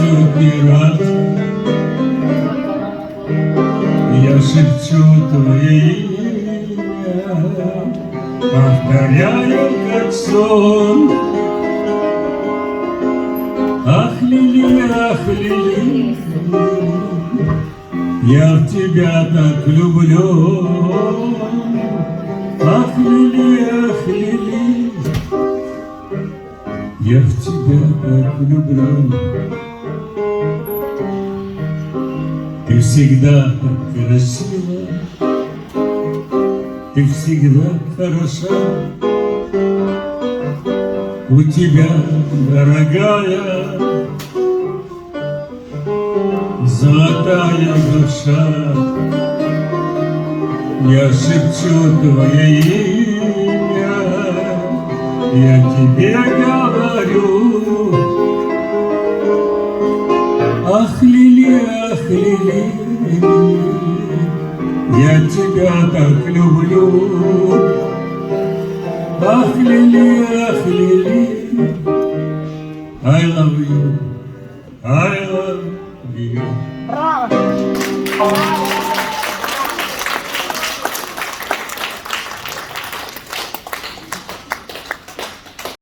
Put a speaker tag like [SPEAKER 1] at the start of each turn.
[SPEAKER 1] сотни раз я шепчу твое имя, повторяю как сон. Ах, Лили, я в тебя так люблю. Ах, Лили, я в тебя так люблю. Ты всегда так красива, ты всегда хороша. У тебя, дорогая, золотая душа. Я шепчу твое имя, я тебе говорю. Ах, Лили, я тебя так люблю. Ах, Лили, I love you, I love you.
[SPEAKER 2] Браво!